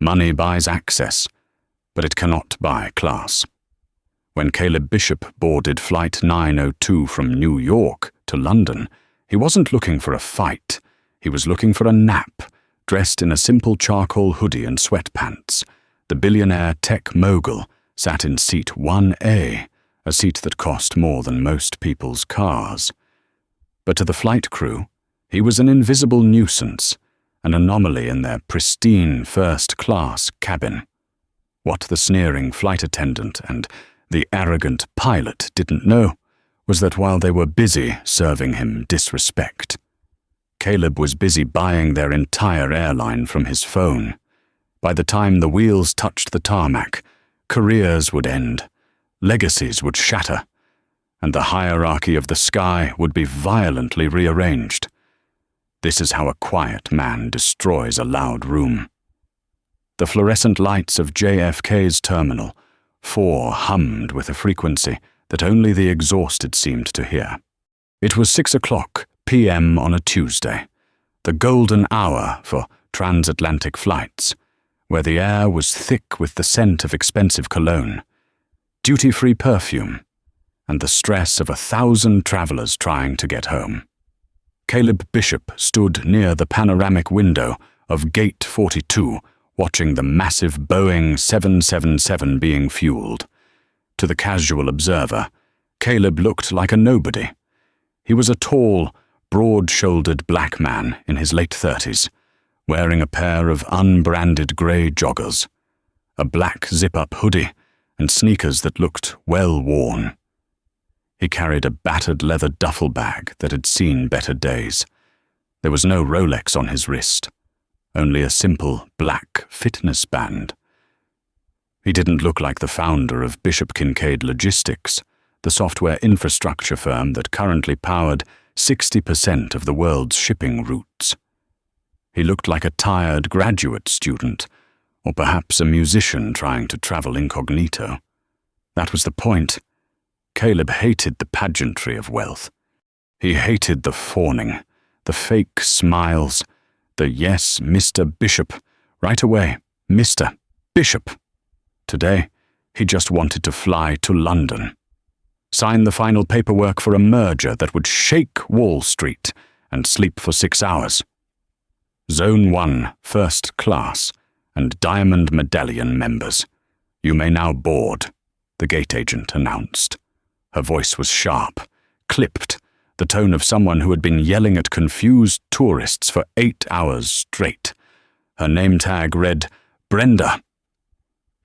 Money buys access, but it cannot buy class. When Caleb Bishop boarded Flight 902 from New York to London, he wasn't looking for a fight. He was looking for a nap, dressed in a simple charcoal hoodie and sweatpants. The billionaire tech mogul sat in seat 1A, a seat that cost more than most people's cars. But to the flight crew, he was an invisible nuisance, an anomaly in their pristine first-class cabin. What the sneering flight attendant and the arrogant pilot didn't know was that while they were busy serving him disrespect, Caleb was busy buying their entire airline from his phone. By the time the wheels touched the tarmac, careers would end, legacies would shatter, and the hierarchy of the sky would be violently rearranged. This is how a quiet man destroys a loud room. The fluorescent lights of JFK's Terminal 4 hummed with a frequency that only the exhausted seemed to hear. It was 6:00 p.m. on a Tuesday, the golden hour for transatlantic flights, where the air was thick with the scent of expensive cologne, duty-free perfume, and the stress of 1,000 travelers trying to get home. Caleb Bishop stood near the panoramic window of Gate 42, watching the massive Boeing 777 being fueled. To the casual observer, Caleb looked like a nobody. He was a tall, broad-shouldered black man in his late 30s, wearing a pair of unbranded grey joggers, a black zip-up hoodie, and sneakers that looked well-worn. He carried a battered leather duffel bag that had seen better days. There was no Rolex on his wrist, only a simple black fitness band. He didn't look like the founder of Bishop Kincaid Logistics, the software infrastructure firm that currently powered 60% of the world's shipping routes. He looked like a tired graduate student, or perhaps a musician trying to travel incognito. That was the point. Caleb hated the pageantry of wealth. He hated the fawning, the fake smiles, the "Yes, Mr. Bishop," right away, Mr. Bishop. Today, he just wanted to fly to London, sign the final paperwork for a merger that would shake Wall Street, and sleep for 6 hours. Zone 1, first class, and Diamond Medallion members. You may now board, the gate agent announced. Her voice was sharp, clipped, the tone of someone who had been yelling at confused tourists for 8 hours straight. Her name tag read, Brenda.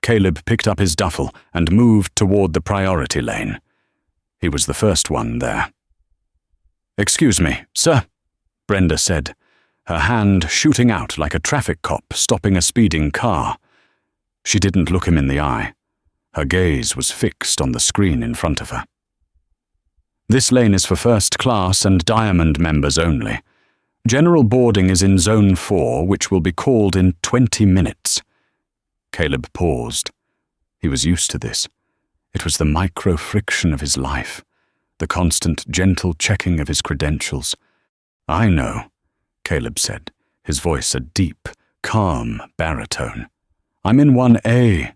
Caleb picked up his duffel and moved toward the priority lane. He was the first one there. "Excuse me, sir," Brenda said, her hand shooting out like a traffic cop stopping a speeding car. She didn't look him in the eye. Her gaze was fixed on the screen in front of her. "This lane is for first class and Diamond members only. General boarding is in Zone 4, which will be called in 20 minutes. Caleb paused. He was used to this. It was the micro-friction of his life, the constant gentle checking of his credentials. "I know," Caleb said, his voice a deep, calm baritone. "I'm in 1A.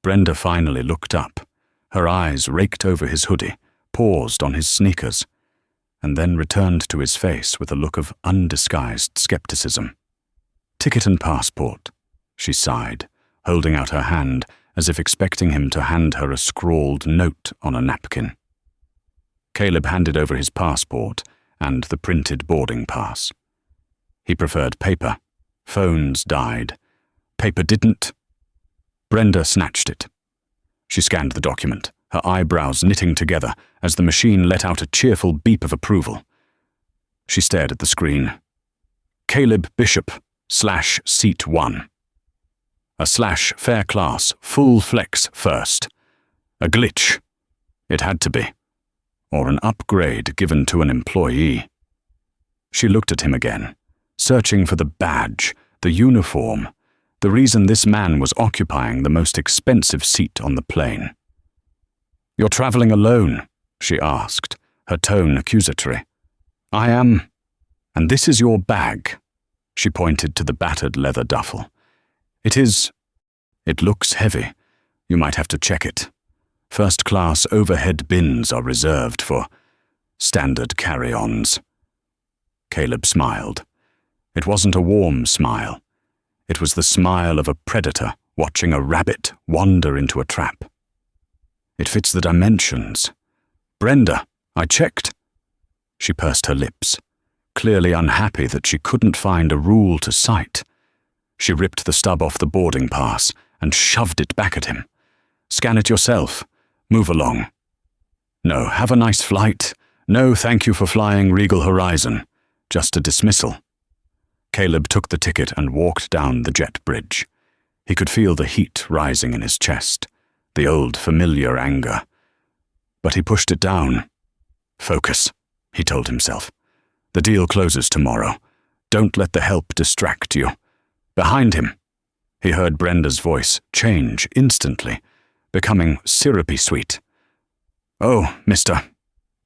Brenda finally looked up. Her eyes raked over his hoodie, paused on his sneakers, and then returned to his face with a look of undisguised skepticism. "Ticket and passport," she sighed, holding out her hand as if expecting him to hand her a scrawled note on a napkin. Caleb handed over his passport and the printed boarding pass. He preferred paper. Phones died. Paper didn't. Brenda snatched it. She scanned the document, her eyebrows knitting together as the machine let out a cheerful beep of approval. She stared at the screen. Caleb Bishop, /seat 1. A / fair class, full flex first. A glitch. It had to be. Or an upgrade given to an employee. She looked at him again, searching for the badge, the uniform, the reason this man was occupying the most expensive seat on the plane. "You're traveling alone?" she asked, her tone accusatory. "I am. And this is your bag." She pointed to the battered leather duffel. It looks heavy. You might have to check it. First-class overhead bins are reserved for standard carry-ons. Caleb smiled. It wasn't a warm smile. It was the smile of a predator watching a rabbit wander into a trap. It fits the dimensions. Brenda, I checked. She pursed her lips, clearly unhappy that she couldn't find a rule to cite. She ripped the stub off the boarding pass and shoved it back at him. Scan it yourself. Move along. No, have a nice flight. No, thank you for flying Regal Horizon. Just a dismissal. Caleb took the ticket and walked down the jet bridge. He could feel the heat rising in his chest, the old familiar anger. But he pushed it down. Focus, he told himself. The deal closes tomorrow. Don't let the help distract you. Behind him, he heard Brenda's voice change instantly, becoming syrupy sweet. Oh, Mr.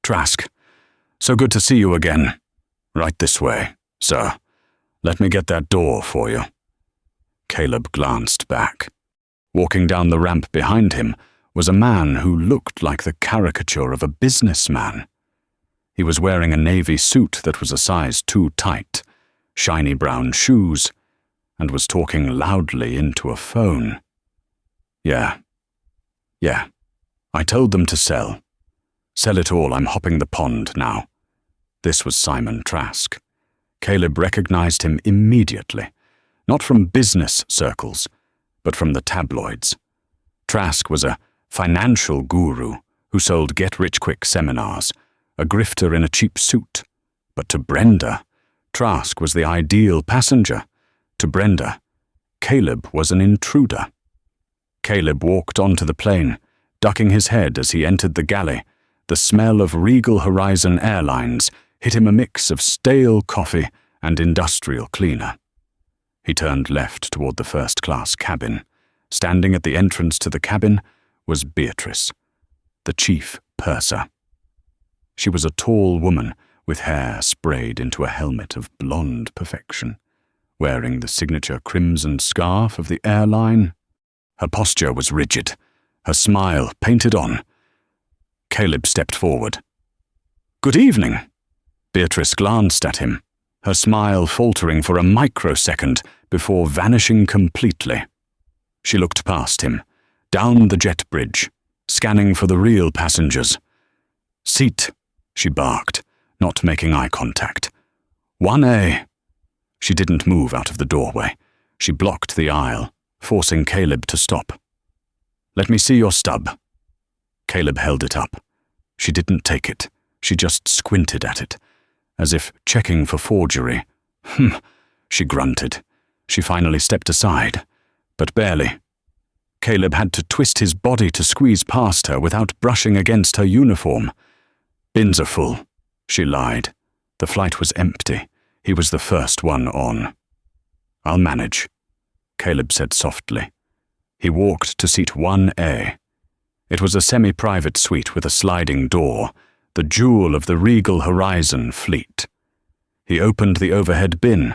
Trask. So good to see you again. Right this way, sir. Let me get that door for you. Caleb glanced back. Walking down the ramp behind him was a man who looked like the caricature of a businessman. He was wearing a navy suit that was a size too tight, shiny brown shoes, and was talking loudly into a phone. Yeah. I told them to sell. Sell it all, I'm hopping the pond now. This was Simon Trask. Caleb recognized him immediately, not from business circles, but from the tabloids. Trask was a financial guru who sold get-rich-quick seminars, a grifter in a cheap suit. But to Brenda, Trask was the ideal passenger. To Brenda, Caleb was an intruder. Caleb walked onto the plane, ducking his head as he entered the galley. The smell of Regal Horizon Airlines hit him a mix of stale coffee and industrial cleaner. He turned left toward the first-class cabin. Standing at the entrance to the cabin was Beatrice, the chief purser. She was a tall woman with hair sprayed into a helmet of blonde perfection, wearing the signature crimson scarf of the Airline. Her posture was rigid, her smile painted on. Caleb stepped forward. Good evening. Beatrice glanced at him, her smile faltering for a microsecond before vanishing completely. She looked past him, down the jet bridge, scanning for the real passengers. Seat, she barked, not making eye contact. 1A. She didn't move out of the doorway. She blocked the aisle, forcing Caleb to stop. Let me see your stub. Caleb held it up. She didn't take it. She just squinted at it, as if checking for forgery. She grunted. She finally stepped aside, but barely. Caleb had to twist his body to squeeze past her without brushing against her uniform. Bins are full, she lied. The flight was empty. He was the first one on. I'll manage, Caleb said softly. He walked to seat 1A. It was a semi-private suite with a sliding door, the jewel of the Regal Horizon fleet. He opened the overhead bin.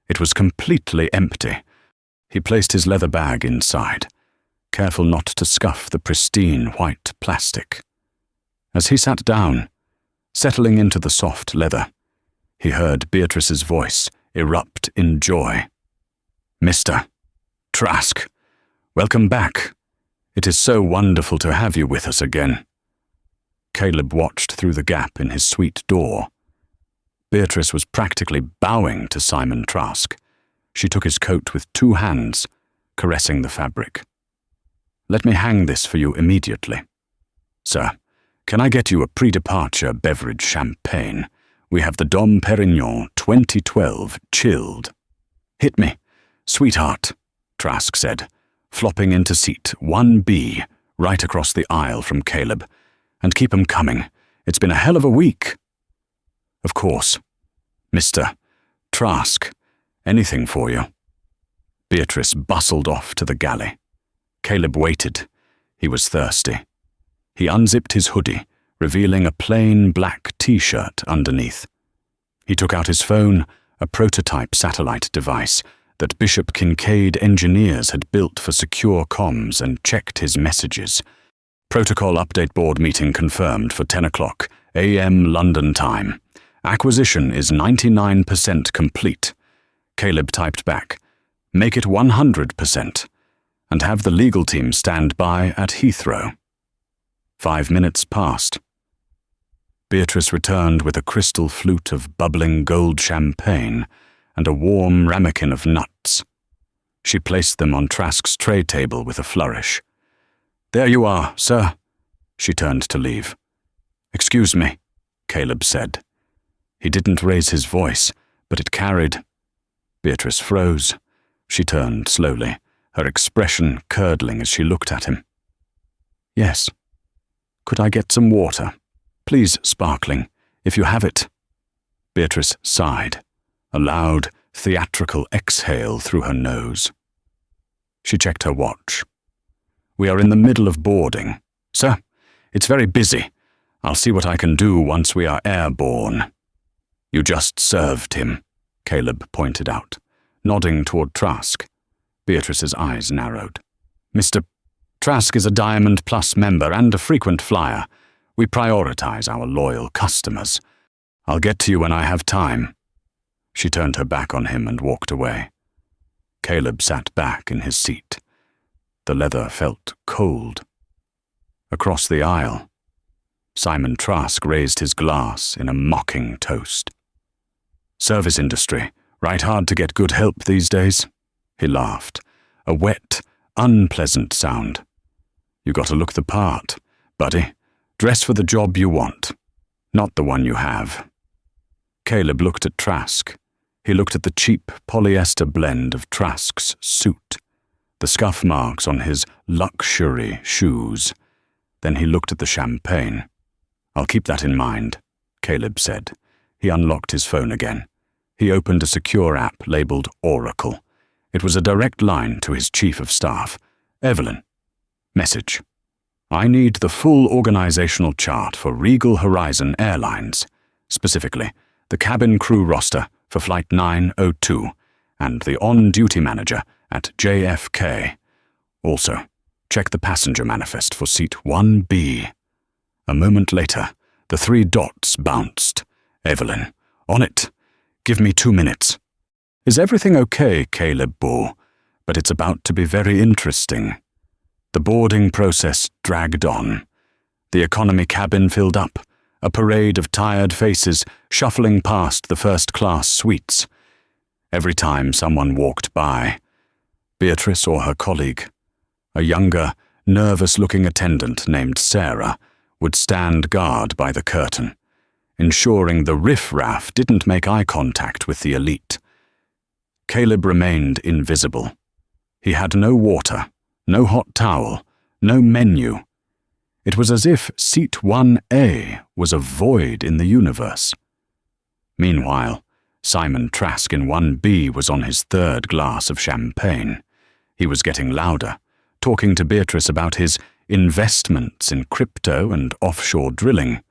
It was completely empty. He placed his leather bag inside, careful not to scuff the pristine white plastic. As he sat down, settling into the soft leather, he heard Beatrice's voice erupt in joy. Mr. Trask, welcome back. It is so wonderful to have you with us again. Caleb watched through the gap in his suite door. Beatrice was practically bowing to Simon Trask. She took his coat with 2 hands, caressing the fabric. Let me hang this for you immediately. Sir, can I get you a pre-departure beverage champagne? We have the Dom Perignon 2012 chilled. Hit me, sweetheart, Trask said, flopping into seat 1B, right across the aisle from Caleb. And keep 'em coming. It's been a hell of a week. Of course. Mr. Trask, anything for you. Beatrice bustled off to the galley. Caleb waited. He was thirsty. He unzipped his hoodie, revealing a plain black t-shirt underneath. He took out his phone, a prototype satellite device, that Bishop Kincaid engineers had built for secure comms and checked his messages. Protocol Update Board meeting confirmed for 10 o'clock a.m. London time. Acquisition is 99% complete. Caleb typed back, "Make it 100%, and have the legal team stand by at Heathrow." 5 minutes passed. Beatrice returned with a crystal flute of bubbling gold champagne and a warm ramekin of nuts. She placed them on Trask's tray table with a flourish. "There you are, sir." She turned to leave. "Excuse me," Caleb said. He didn't raise his voice, but it carried. Beatrice froze. She turned slowly, her expression curdling as she looked at him. "Yes. Could I get some water? Please sparkling, if you have it." Beatrice sighed, a loud, theatrical exhale through her nose. She checked her watch. "We are in the middle of boarding. Sir, it's very busy. I'll see what I can do once we are airborne." "You just served him," Caleb pointed out, nodding toward Trask. Beatrice's eyes narrowed. "Mr. Trask is a Diamond Plus member and a frequent flyer. We prioritize our loyal customers. I'll get to you when I have time." She turned her back on him and walked away. Caleb sat back in his seat. The leather felt cold. Across the aisle, Simon Trask raised his glass in a mocking toast. "Service industry, right hard to get good help these days," he laughed, a wet, unpleasant sound. "You gotta look the part, buddy. Dress for the job you want, not the one you have." Caleb looked at Trask. He looked at the cheap polyester blend of Trask's suit, the scuff marks on his luxury shoes. Then he looked at the champagne. "I'll keep that in mind," Caleb said. He unlocked his phone again. He opened a secure app labeled Oracle. It was a direct line to his chief of staff. "Evelyn. Message. I need the full organizational chart for Regal Horizon Airlines, specifically the cabin crew roster for Flight 902 and the on-duty manager at JFK. Also, check the passenger manifest for seat 1B. A moment later, the 3 dots bounced. "Evelyn. On it. Give me 2 minutes." "Is everything okay, Caleb Bull? But it's about to be very interesting." The boarding process dragged on. The economy cabin filled up, a parade of tired faces shuffling past the first-class suites. Every time someone walked by, Beatrice or her colleague, a younger, nervous-looking attendant named Sarah, would stand guard by the curtain, ensuring the riff-raff didn't make eye contact with the elite. Caleb remained invisible. He had no water, no hot towel, no menu. It was as if seat 1A was a void in the universe. Meanwhile, Simon Trask in 1B was on his 3rd glass of champagne. He was getting louder, talking to Beatrice about his investments in crypto and offshore drilling.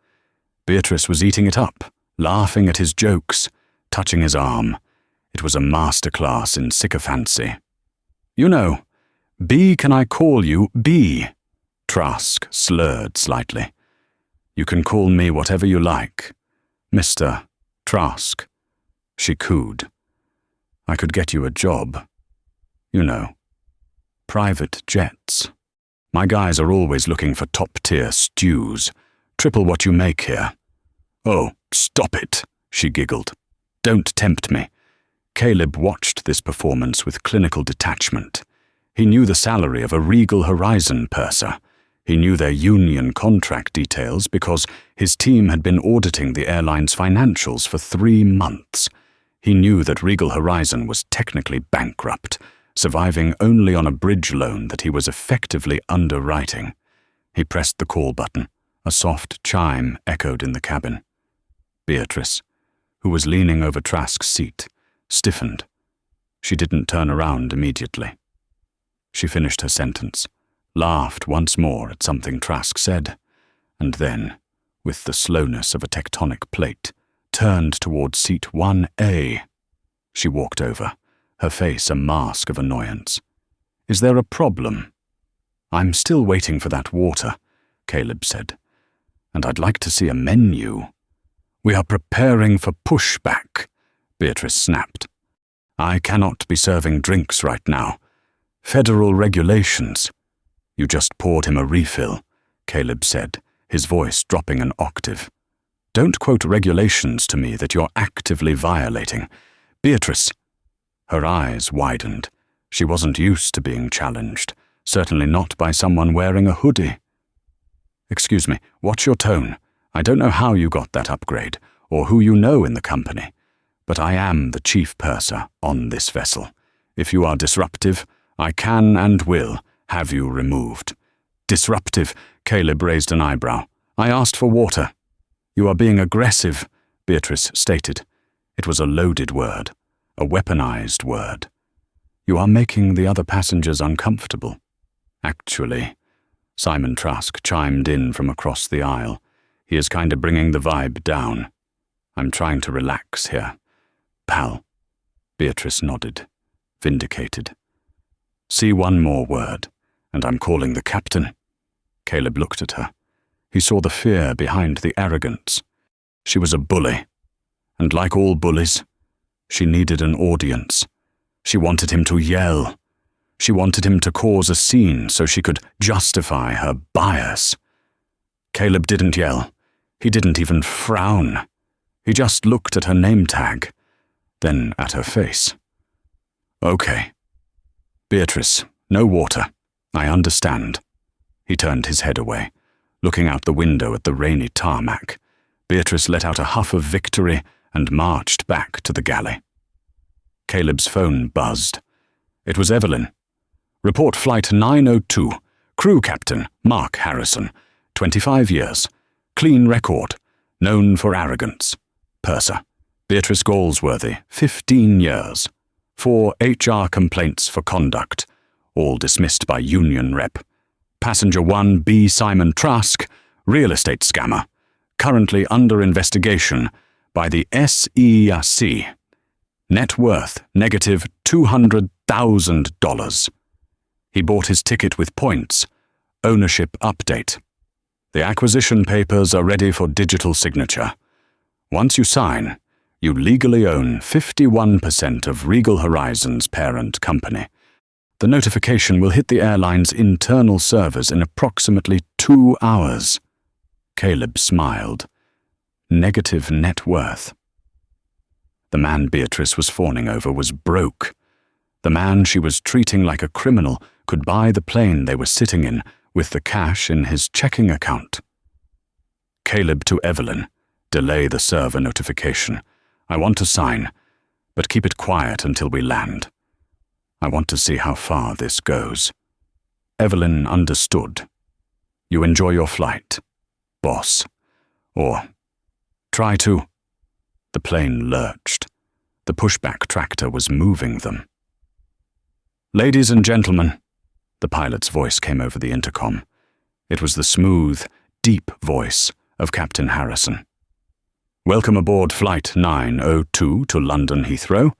Beatrice was eating it up, laughing at his jokes, touching his arm. It was a masterclass in sycophancy. "You know, B, can I call you B?" Trask slurred slightly. "You can call me whatever you like. Mr. Trask." She cooed. "I could get you a job. You know, private jets. My guys are always looking for top-tier stews. Triple what you make here." "Oh, stop it," she giggled. "Don't tempt me." Caleb watched this performance with clinical detachment. He knew the salary of a Regal Horizon purser. He knew their union contract details because his team had been auditing the airline's financials for 3 months. He knew that Regal Horizon was technically bankrupt, surviving only on a bridge loan that he was effectively underwriting. He pressed the call button. A soft chime echoed in the cabin. Beatrice, who was leaning over Trask's seat, stiffened. She didn't turn around immediately. She finished her sentence, laughed once more at something Trask said, and then, with the slowness of a tectonic plate, turned toward seat 1A. She walked over, her face a mask of annoyance. "Is there a problem?" "I'm still waiting for that water," Caleb said. "And I'd like to see a menu." "We are preparing for pushback," Beatrice snapped. "I cannot be serving drinks right now. Federal regulations." "You just poured him a refill," Caleb said, his voice dropping an octave. "Don't quote regulations to me that you're actively violating. Beatrice." Her eyes widened. She wasn't used to being challenged, certainly not by someone wearing a hoodie. "Excuse me, watch your tone. I don't know how you got that upgrade, or who you know in the company, but I am the chief purser on this vessel. If you are disruptive, I can and will have you removed." "Disruptive?" Caleb raised an eyebrow. "I asked for water." "You are being aggressive," Beatrice stated. It was a loaded word, a weaponized word. "You are making the other passengers uncomfortable." "Actually," Simon Trask chimed in from across the aisle. "He is kinda bringing the vibe down. I'm trying to relax here. Pal." Beatrice nodded, vindicated. "See one more word, and I'm calling the captain." Caleb looked at her. He saw the fear behind the arrogance. She was a bully, and like all bullies, she needed an audience. She wanted him to yell. She wanted him to cause a scene so she could justify her bias. Caleb didn't yell. He didn't even frown. He just looked at her name tag, then at her face. "Okay. Beatrice, no water. I understand." He turned his head away, looking out the window at the rainy tarmac. Beatrice let out a huff of victory and marched back to the galley. Caleb's phone buzzed. It was Evelyn. "Report Flight 902. Crew Captain Mark Harrison. 25 years. Clean record. Known for arrogance. Purser. Beatrice Galsworthy. 15 years. 4 HR complaints for conduct. All dismissed by union rep. Passenger 1 B. Simon Trask. Real estate scammer. Currently under investigation by the SEC. Net worth negative $200,000. He bought his ticket with points. Ownership update. The acquisition papers are ready for digital signature. Once you sign, you legally own 51% of Regal Horizon's parent company. The notification will hit the airline's internal servers in approximately 2 hours. Caleb smiled. Negative net worth. The man Beatrice was fawning over was broke. The man she was treating like a criminal could buy the plane they were sitting in with the cash in his checking account. Caleb to Evelyn. "Delay the server notification. I want to sign, but keep it quiet until we land. I want to see how far this goes." Evelyn understood. "You enjoy your flight, boss. Or try to." The plane lurched. The pushback tractor was moving them. "Ladies and gentlemen," the pilot's voice came over the intercom. It was the smooth, deep voice of Captain Harrison. "Welcome aboard Flight 902 to London Heathrow.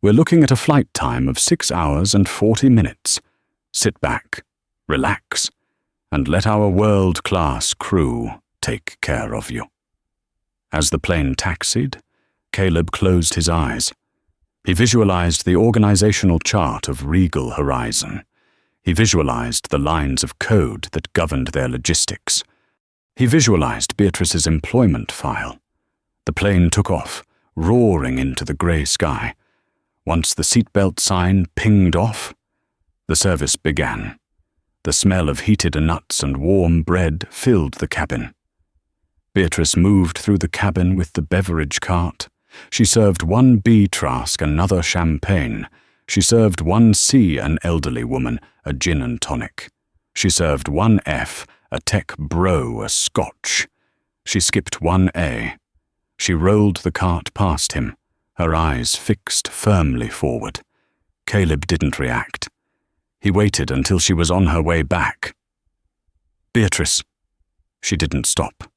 We're looking at a flight time of 6 hours and 40 minutes. Sit back, relax, and let our world-class crew take care of you." As the plane taxied, Caleb closed his eyes. He visualized the organizational chart of Regal Horizon. He visualized the lines of code that governed their logistics. He visualized Beatrice's employment file. The plane took off, roaring into the grey sky. Once the seatbelt sign pinged off, the service began. The smell of heated nuts and warm bread filled the cabin. Beatrice moved through the cabin with the beverage cart. She served 1 B Trask another champagne. She served 1 C an elderly woman a gin and tonic. She served 1 F a tech bro a scotch. She skipped 1 A. She rolled the cart past him, her eyes fixed firmly forward. Caleb didn't react. He waited until she was on her way back. "Beatrice." She didn't stop.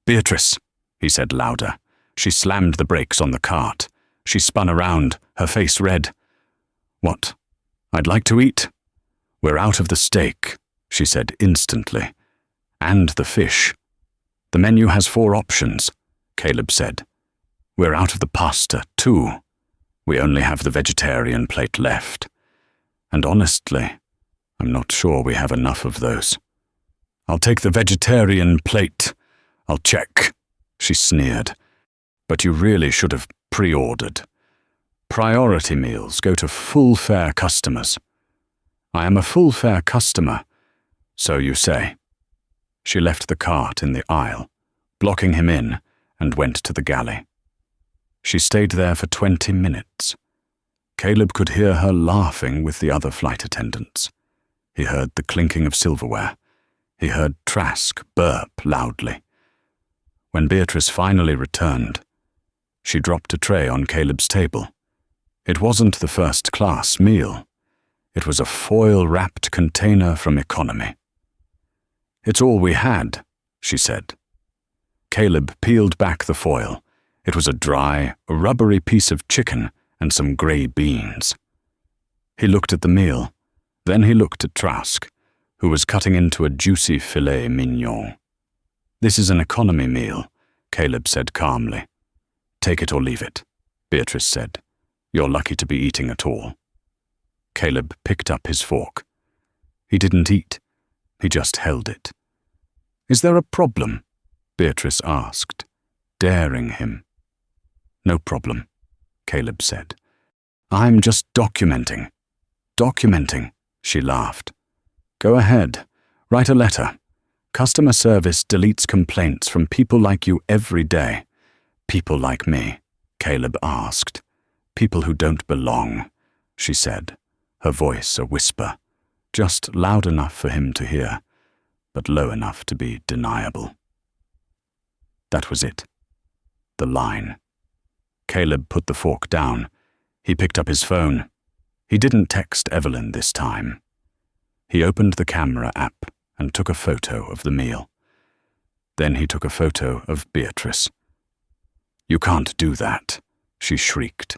"Beatrice," he said louder. She slammed the brakes on the cart. She spun around, her face red. What? I'd like to eat. We're out of the steak, she said instantly. And the fish. The menu has 4 options, Caleb said. We're out of the pasta, too. We only have the vegetarian plate left. And honestly, I'm not sure we have enough of those. I'll take the vegetarian plate. I'll check, she sneered. But you really should have pre-ordered. Priority meals go to full-fare customers. I am a full-fare customer, so you say. She left the cart in the aisle, blocking him in, and went to the galley. She stayed there for 20 minutes. Caleb could hear her laughing with the other flight attendants. He heard the clinking of silverware. He heard Trask burp loudly. When Beatrice finally returned, she dropped a tray on Caleb's table. It wasn't the first-class meal. It was a foil-wrapped container from economy. It's all we had, she said. Caleb peeled back the foil. It was a dry, rubbery piece of chicken and some grey beans. He looked at the meal. Then he looked at Trask, who was cutting into a juicy filet mignon. This is an economy meal, Caleb said calmly. Take it or leave it, Beatrice said. You're lucky to be eating at all. Caleb picked up his fork. He didn't eat. He just held it. Is there a problem? Beatrice asked, daring him. No problem, Caleb said. I'm just documenting. Documenting, she laughed. Go ahead. Write a letter. Customer service deletes complaints from people like you every day. People like me, Caleb asked. People who don't belong, she said, her voice a whisper, just loud enough for him to hear, but low enough to be deniable. That was it. The line. Caleb put the fork down. He picked up his phone. He didn't text Evelyn this time. He opened the camera app and took a photo of the meal. Then he took a photo of Beatrice. You can't do that, she shrieked.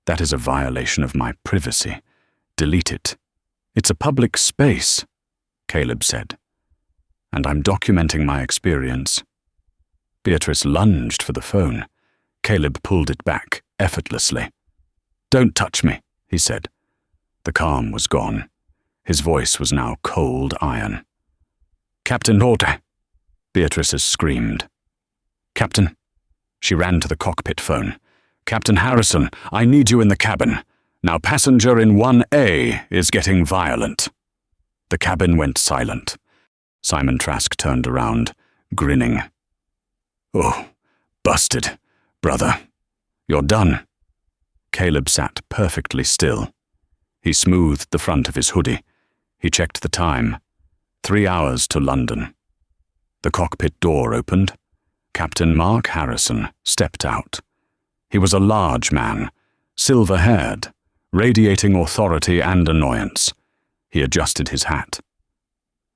That is a violation of my privacy. Delete it. It's a public space, Caleb said. And I'm documenting my experience. Beatrice lunged for the phone. Caleb pulled it back, effortlessly. Don't touch me, he said. The calm was gone. His voice was now cold iron. Captain Norte, Beatrice screamed. Captain. She ran to the cockpit phone. Captain Harrison, I need you in the cabin. Now passenger in 1A is getting violent. The cabin went silent. Simon Trask turned around, grinning. Oh, busted, brother. You're done. Caleb sat perfectly still. He smoothed the front of his hoodie. He checked the time. 3 hours to London. The cockpit door opened. Captain Mark Harrison stepped out. He was a large man, silver-haired, radiating authority and annoyance. He adjusted his hat.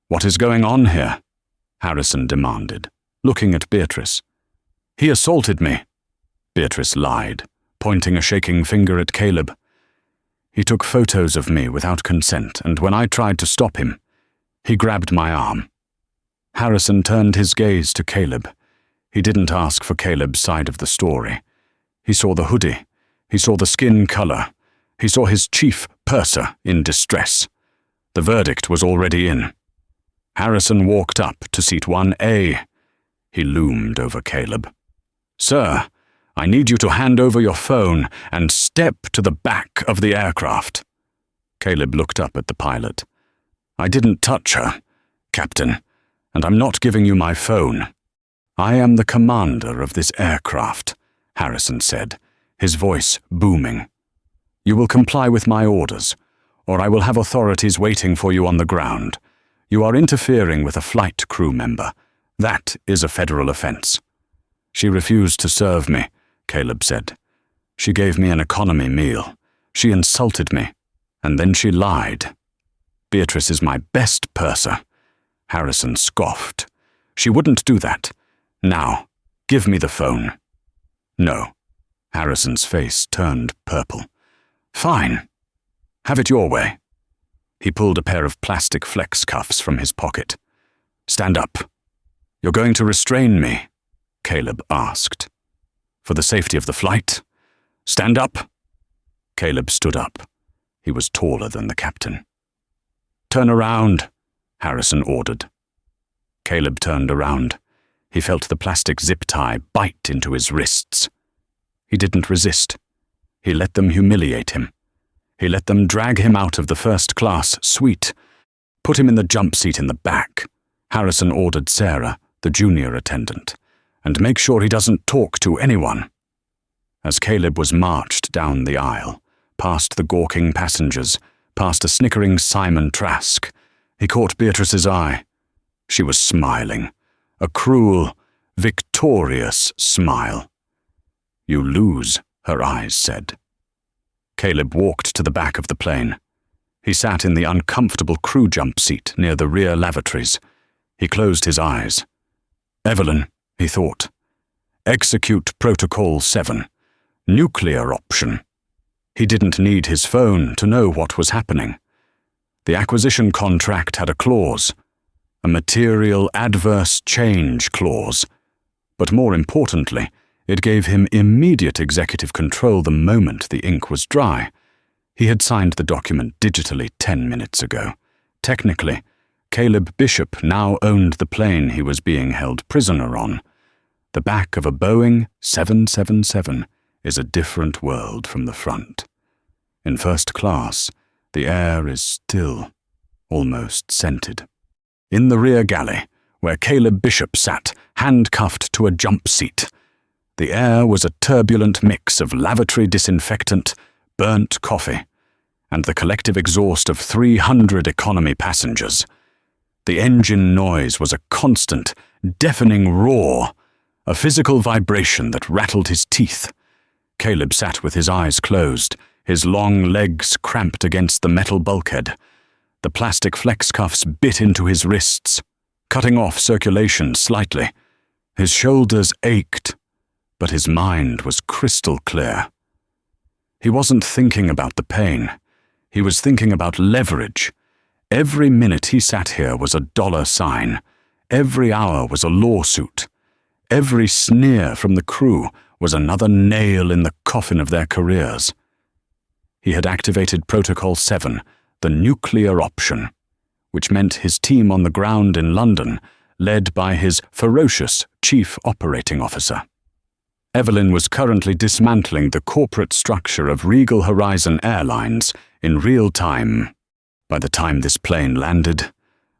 What is going on here? Harrison demanded, looking at Beatrice. He assaulted me. Beatrice lied, pointing a shaking finger at Caleb. He took photos of me without consent, and when I tried to stop him, he grabbed my arm. Harrison turned his gaze to Caleb. He didn't ask for Caleb's side of the story. He saw the hoodie. He saw the skin color. He saw his chief purser in distress. The verdict was already in. Harrison walked up to seat 1A. He loomed over Caleb. Sir, I need you to hand over your phone and step to the back of the aircraft. Caleb looked up at the pilot. I didn't touch her, Captain, and I'm not giving you my phone. I am the commander of this aircraft, Harrison said, his voice booming. You will comply with my orders, or I will have authorities waiting for you on the ground. You are interfering with a flight crew member. That is a federal offense. She refused to serve me, Caleb said. She gave me an economy meal. She insulted me, and then she lied. Beatrice is my best purser. Harrison scoffed. She wouldn't do that. Now, give me the phone. No. Harrison's face turned purple. Fine. Have it your way." He pulled a pair of plastic flex cuffs from his pocket. "Stand up." "You're going to restrain me?" Caleb asked. "For the safety of the flight? Stand up." Caleb stood up. He was taller than the captain. "Turn around," Harrison ordered. Caleb turned around. He felt the plastic zip tie bite into his wrists. He didn't resist. He let them humiliate him. He let them drag him out of the first-class suite. "Put him in the jump seat in the back," Harrison ordered Sarah, the junior attendant, "and make sure he doesn't talk to anyone." As Caleb was marched down the aisle, past the gawking passengers, past a snickering Simon Trask, he caught Beatrice's eye. She was smiling, a cruel, victorious smile. "You lose," her eyes said. Caleb walked to the back of the plane. He sat in the uncomfortable crew jump seat near the rear lavatories. He closed his eyes. "Evelyn," he thought. "Execute Protocol 7. Nuclear option." He didn't need his phone to know what was happening. The acquisition contract had a clause, a material adverse change clause, but more importantly, it gave him immediate executive control the moment the ink was dry. He had signed the document digitally 10 minutes ago. Technically, Caleb Bishop now owned the plane he was being held prisoner on. The back of a Boeing 777 is a different world from the front. In first class, the air is still, almost scented. In the rear galley, where Caleb Bishop sat, handcuffed to a jump seat, the air was a turbulent mix of lavatory disinfectant, burnt coffee, and the collective exhaust of 300 economy passengers. The engine noise was a constant, deafening roar, a physical vibration that rattled his teeth. Caleb sat with his eyes closed, his long legs cramped against the metal bulkhead. The plastic flex cuffs bit into his wrists, cutting off circulation slightly. His shoulders ached, but his mind was crystal clear. He wasn't thinking about the pain. He was thinking about leverage. Every minute he sat here was a dollar sign. Every hour was a lawsuit. Every sneer from the crew was another nail in the coffin of their careers. He had activated Protocol 7, the nuclear option, which meant his team on the ground in London, led by his ferocious chief operating officer. Evelyn was currently dismantling the corporate structure of Regal Horizon Airlines in real time. By the time this plane landed,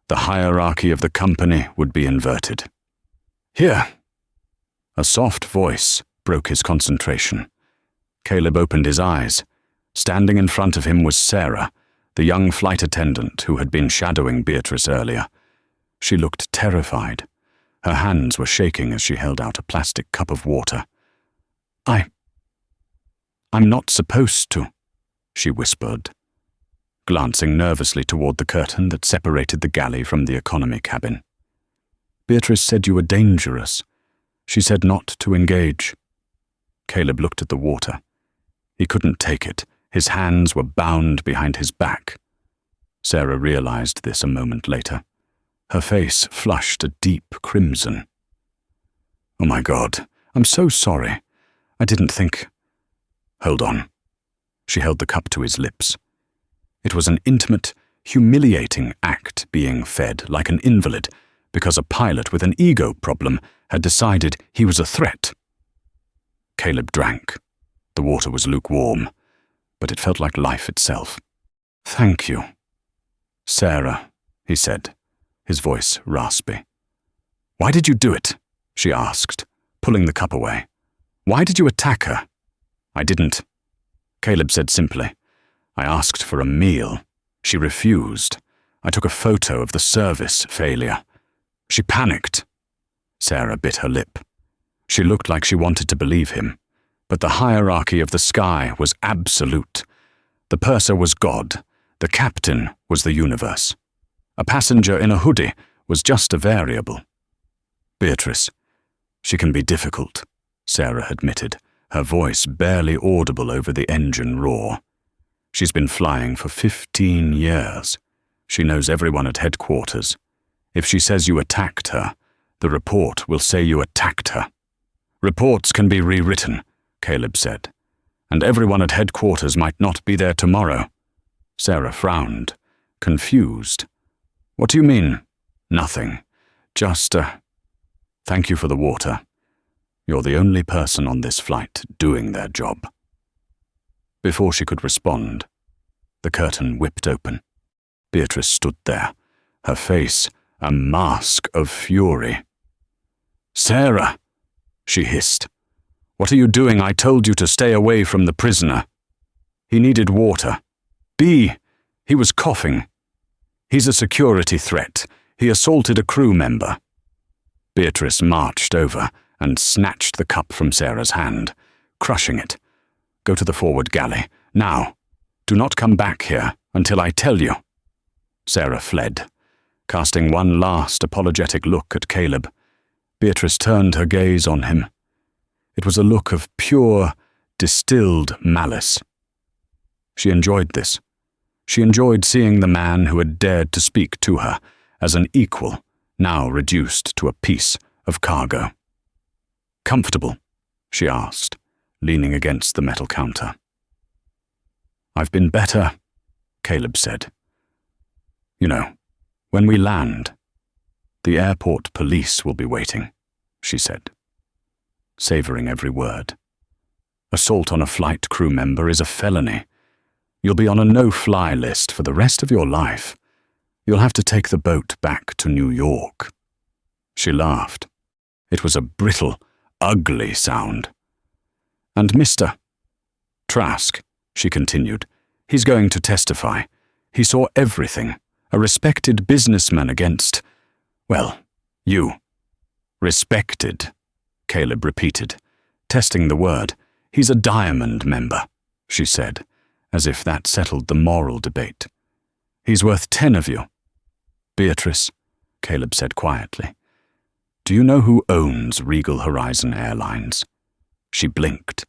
the hierarchy of the company would be inverted. "Here!" A soft voice broke his concentration. Caleb opened his eyes. Standing in front of him was Sarah, the young flight attendant who had been shadowing Beatrice earlier. She looked terrified. Her hands were shaking as she held out a plastic cup of water. I'm not supposed to," she whispered, glancing nervously toward the curtain that separated the galley from the economy cabin. "Beatrice said you were dangerous. She said not to engage." Caleb looked at the water. He couldn't take it. His hands were bound behind his back. Sarah realized this a moment later. Her face flushed a deep crimson. "Oh my God, I'm so sorry. I didn't think—" "Hold on." She held the cup to his lips. It was an intimate, humiliating act being fed like an invalid because a pilot with an ego problem had decided he was a threat. Caleb drank. The water was lukewarm, but it felt like life itself. "Thank you." "Sarah," he said, his voice raspy. "Why did you do it?" she asked, pulling the cup away. "Why did you attack her?" "I didn't," Caleb said simply. "I asked for a meal. She refused. I took a photo of the service failure. She panicked." Sarah bit her lip. She looked like she wanted to believe him, but the hierarchy of the sky was absolute. The purser was God. The captain was the universe. A passenger in a hoodie was just a variable. "Beatrice, she can be difficult," Sarah admitted, her voice barely audible over the engine roar. She's been flying for 15 years. She knows everyone at headquarters. If she says you attacked her, the report will say you attacked her. Reports can be rewritten, Caleb said, and everyone at headquarters might not be there tomorrow. Sarah frowned, confused. What do you mean? Nothing. Just, thank you for the water. You're the only person on this flight doing their job. Before she could respond, the curtain whipped open. Beatrice stood there, her face a mask of fury. "Sarah," she hissed. "What are you doing? I told you to stay away from the prisoner. He needed water. He was coughing. He's a security threat. He assaulted a crew member." Beatrice marched over and snatched the cup from Sarah's hand, crushing it. "Go to the forward galley, now. Do not come back here until I tell you." Sarah fled, casting one last apologetic look at Caleb. Beatrice turned her gaze on him. It was a look of pure, distilled malice. She enjoyed this. She enjoyed seeing the man who had dared to speak to her as an equal, now reduced to a piece of cargo. "Comfortable?" she asked, leaning against the metal counter. "I've been better," Caleb said. "You know, when we land, the airport police will be waiting," she said, savoring every word. "Assault on a flight crew member is a felony. You'll be on a no-fly list for the rest of your life. You'll have to take the boat back to New York." She laughed. It was a brittle, ugly sound. "And Mr. Trask," she continued, "he's going to testify. He saw everything. A respected businessman against, well, you." "Respected," Caleb repeated, testing the word. "He's a diamond member," she said, as if that settled the moral debate. "He's worth 10 of you." "Beatrice," Caleb said quietly, "do you know who owns Regal Horizon Airlines?" She blinked.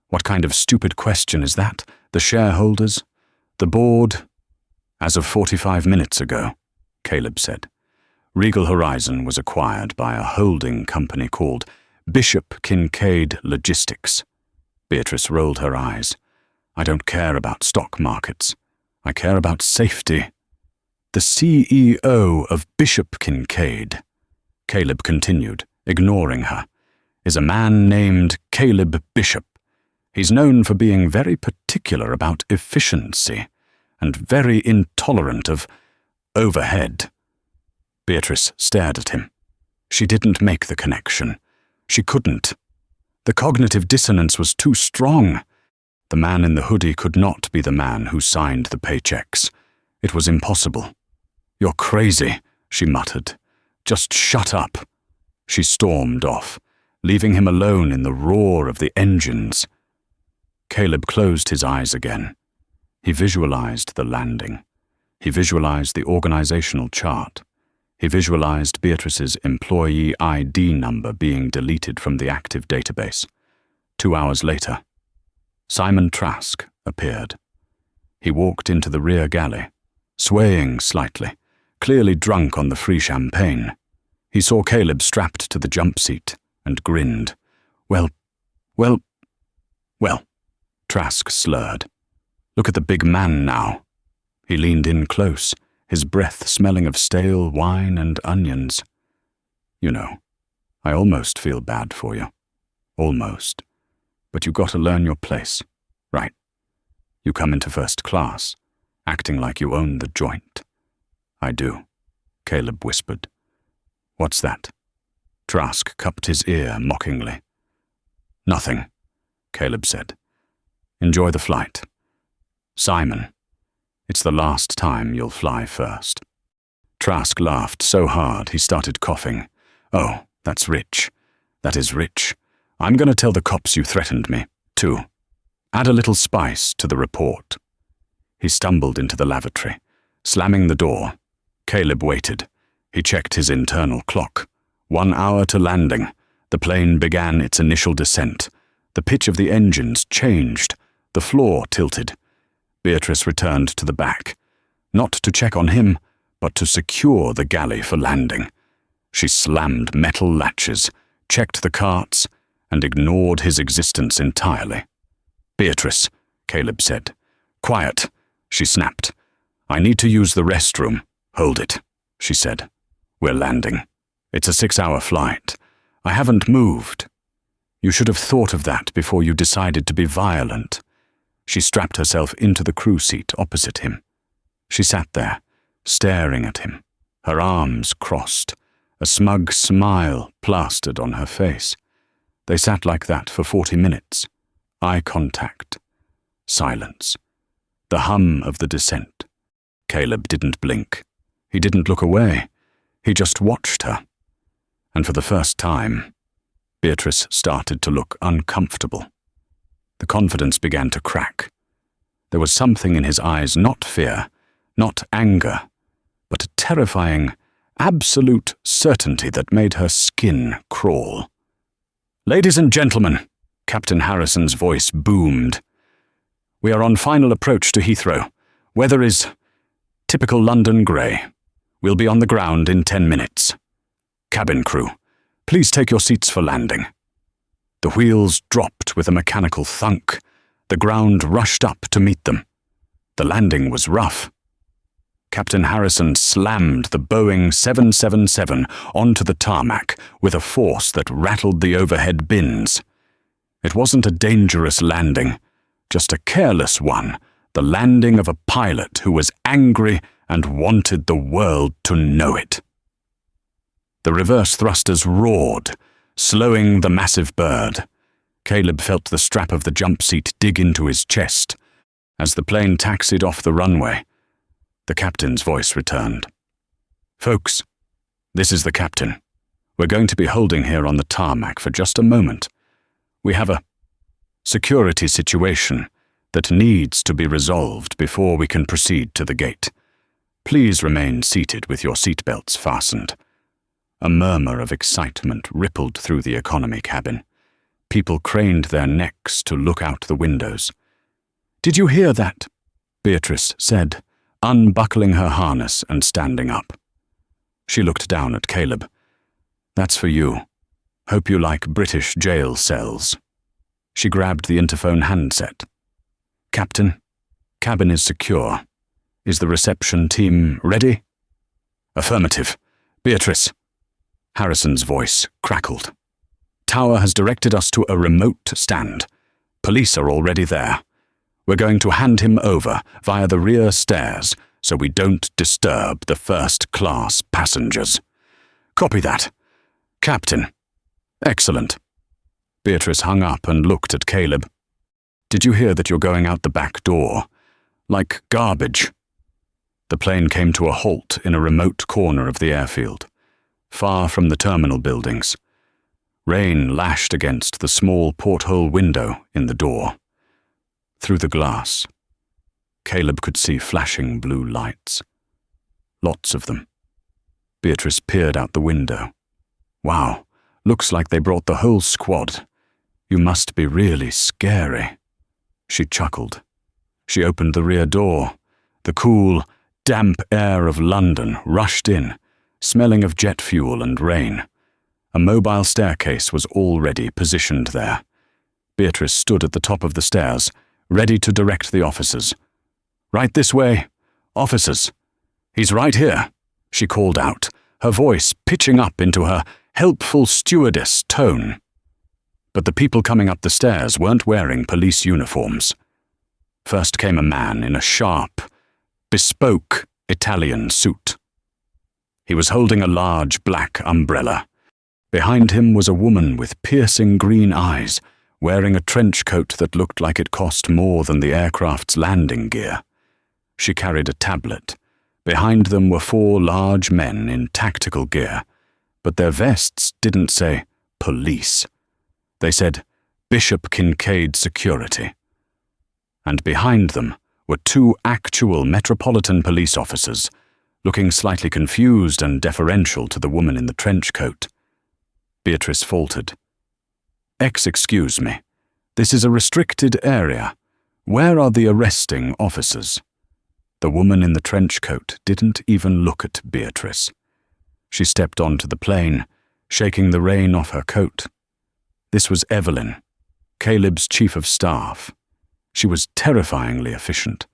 What kind of stupid question is that? The shareholders? The board? "As of 45 minutes ago," Caleb said. "Regal Horizon was acquired by a holding company called Bishop Kincaid Logistics." Beatrice rolled her eyes. "I don't care about stock markets. I care about safety." "The CEO of Bishop Kincaid," Caleb continued, ignoring her, "is a man named Caleb Bishop. He's known for being very particular about efficiency and very intolerant of overhead." Beatrice stared at him. She didn't make the connection. She couldn't. The cognitive dissonance was too strong. The man in the hoodie could not be the man who signed the paychecks. It was impossible. "You're crazy," she muttered. "Just shut up." She stormed off, leaving him alone in the roar of the engines. Caleb closed his eyes again. He visualized the landing. He visualized the organizational chart. He visualized Beatrice's employee ID number being deleted from the active database. 2 hours later, Simon Trask appeared. He walked into the rear galley, swaying slightly, clearly drunk on the free champagne. He saw Caleb strapped to the jump seat and grinned. Well, Trask slurred. "Look at the big man now." He leaned in close, his breath smelling of stale wine and onions. "You know, I almost feel bad for you. Almost. But you got to learn your place, right? You come into first class, acting like you own the joint." "I do," Caleb whispered. "What's that?" Trask cupped his ear mockingly. "Nothing," Caleb said. "Enjoy the flight. Simon, it's the last time you'll fly first." Trask laughed so hard he started coughing. "Oh, that's rich. That is rich. I'm going to tell the cops you threatened me, too. Add a little spice to the report." He stumbled into the lavatory, slamming the door. Caleb waited. He checked his internal clock. 1 hour to landing. The plane began its initial descent. The pitch of the engines changed. The floor tilted. Beatrice returned to the back, not to check on him, but to secure the galley for landing. She slammed metal latches, checked the carts, and ignored his existence entirely. "Beatrice," Caleb said. "Quiet," she snapped. "I need to use the restroom." "Hold it," she said. "We're landing. It's a 6-hour flight. I haven't moved." "You should have thought of that before you decided to be violent." She strapped herself into the crew seat opposite him. She sat there, staring at him, her arms crossed, a smug smile plastered on her face. They sat like that for 40 minutes. Eye contact. Silence. The hum of the descent. Caleb didn't blink. He didn't look away. He just watched her. And for the first time, Beatrice started to look uncomfortable. The confidence began to crack. There was something in his eyes, not fear, not anger, but a terrifying, absolute certainty that made her skin crawl. "Ladies and gentlemen," Captain Harrison's voice boomed. "We are on final approach to Heathrow. Weather is typical London grey. We'll be on the ground in 10 minutes. Cabin crew, please take your seats for landing." The wheels dropped with a mechanical thunk. The ground rushed up to meet them. The landing was rough. Captain Harrison slammed the Boeing 777 onto the tarmac with a force that rattled the overhead bins. It wasn't a dangerous landing, just a careless one, the landing of a pilot who was angry and wanted the world to know it. The reverse thrusters roared, slowing the massive bird. Caleb felt the strap of the jump seat dig into his chest. As the plane taxied off the runway, the captain's voice returned. "Folks, this is the captain. We're going to be holding here on the tarmac for just a moment. We have a security situation that needs to be resolved before we can proceed to the gate. Please remain seated with your seatbelts fastened." A murmur of excitement rippled through the economy cabin. People craned their necks to look out the windows. "Did you hear that?" Beatrice said, unbuckling her harness and standing up. She looked down at Caleb. "That's for you. Hope you like British jail cells." She grabbed the interphone handset. "Captain, cabin is secure. Is the reception team ready?" "Affirmative. Beatrice." Harrison's voice crackled. "Tower has directed us to a remote stand. Police are already there. We're going to hand him over via the rear stairs so we don't disturb the first-class passengers." "Copy that. Captain." "Excellent." Beatrice hung up and looked at Caleb. "Did you hear that you're going out the back door? Like garbage." The plane came to a halt in a remote corner of the airfield, far from the terminal buildings. Rain lashed against the small porthole window in the door. Through the glass, Caleb could see flashing blue lights. Lots of them. Beatrice peered out the window. "Wow, looks like they brought the whole squad. You must be really scary." She chuckled. She opened the rear door. The cool, damp air of London rushed in, smelling of jet fuel and rain. A mobile staircase was already positioned there. Beatrice stood at the top of the stairs, ready to direct the officers. "Right this way. Officers." "He's right here," she called out, her voice pitching up into her helpful stewardess tone. But the people coming up the stairs weren't wearing police uniforms. First came a man in a sharp, bespoke Italian suit. He was holding a large black umbrella. Behind him was a woman with piercing green eyes, wearing a trench coat that looked like it cost more than the aircraft's landing gear. She carried a tablet. Behind them were 4 large men in tactical gear, but their vests didn't say police. They said Bishop Kincaid Security. And behind them were 2 actual Metropolitan Police officers, looking slightly confused and deferential to the woman in the trench coat. Beatrice faltered. "Excuse me. This is a restricted area. Where are the arresting officers? The woman in the trench coat didn't even look at Beatrice. She stepped onto the plane, shaking the rain off her coat. This was Evelyn, Caleb's chief of staff. She was terrifyingly efficient,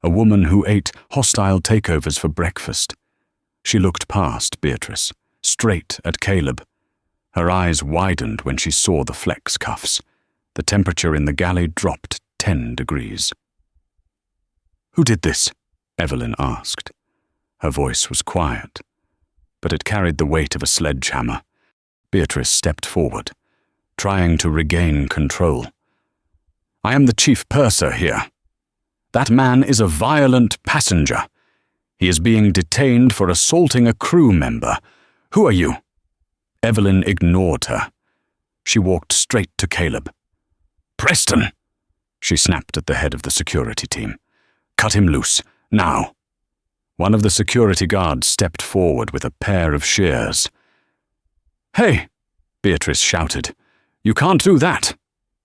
a woman who ate hostile takeovers for breakfast. She looked past Beatrice, straight at Caleb. Her eyes widened when she saw the flex cuffs. The temperature in the galley dropped 10 degrees. "Who did this?" Evelyn asked. Her voice was quiet, but it carried the weight of a sledgehammer. Beatrice stepped forward, trying to regain control. "I am the chief purser here. That man is a violent passenger. He is being detained for assaulting a crew member. Who are you?" Evelyn ignored her. She walked straight to Caleb. "Preston!" She snapped at the head of the security team. "Cut him loose, now." One of the security guards stepped forward with a pair of shears. "Hey!" Beatrice shouted. "You can't do that.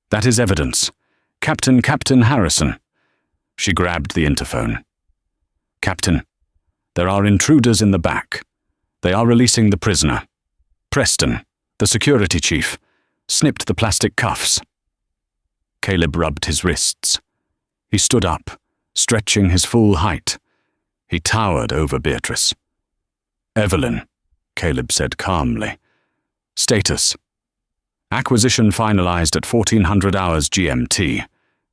That is evidence. Captain Harrison." She grabbed the interphone. "Captain, there are intruders in the back. They are releasing the prisoner. Preston, the security chief, snipped the plastic cuffs." Caleb rubbed his wrists. He stood up, stretching his full height. He towered over Beatrice. "Evelyn," Caleb said calmly. "Status. Acquisition finalized at 1400 hours GMT,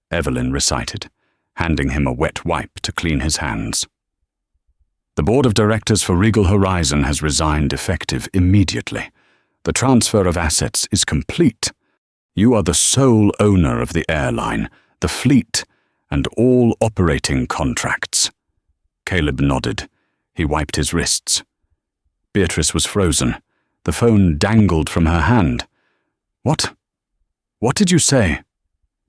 Evelyn recited, handing him a wet wipe to clean his hands. "The board of directors for Regal Horizon has resigned effective immediately. The transfer of assets is complete. You are the sole owner of the airline, the fleet, and all operating contracts." Caleb nodded. He wiped his wrists. Beatrice was frozen. The phone dangled from her hand. "What? What did you say?"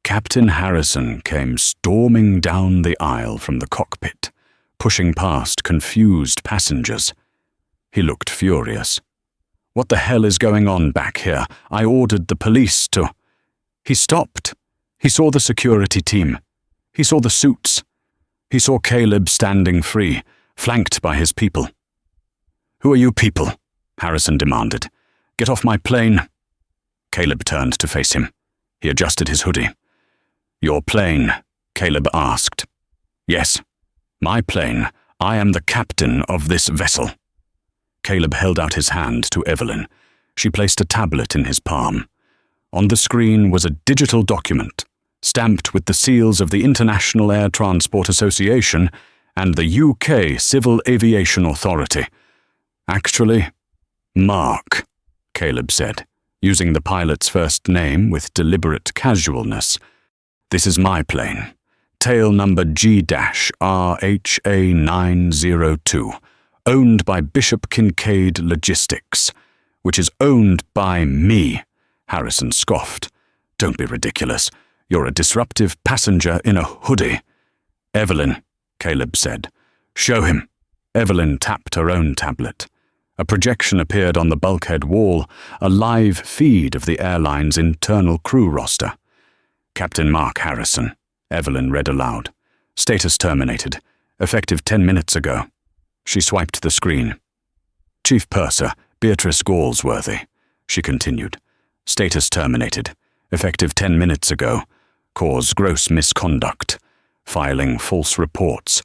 Captain Harrison came storming down the aisle from the cockpit, pushing past confused passengers. He looked furious. "What the hell is going on back here? I ordered the police to—" He stopped. He saw the security team. He saw the suits. He saw Caleb standing free, flanked by his people. "Who are you people?" Harrison demanded. "Get off my plane." Caleb turned to face him. He adjusted his hoodie. "Your plane?" Caleb asked. "Yes, my plane. I am the captain of this vessel." Caleb held out his hand to Evelyn. She placed a tablet in his palm. On the screen was a digital document, stamped with the seals of the International Air Transport Association and the UK Civil Aviation Authority. "Actually, Mark," Caleb said, using the pilot's first name with deliberate casualness. "This is my plane, tail number G-RHA902, owned by Bishop Kincaid Logistics, which is owned by me," Harrison scoffed. "Don't be ridiculous. You're a disruptive passenger in a hoodie." "Evelyn," Caleb said. "Show him." Evelyn tapped her own tablet. A projection appeared on the bulkhead wall, a live feed of the airline's internal crew roster. "Captain Mark Harrison," Evelyn read aloud. "Status terminated. Effective 10 minutes ago." She swiped the screen. "Chief Purser, Beatrice Galsworthy," she continued. "Status terminated. Effective 10 minutes ago. Cause gross misconduct. Filing false reports.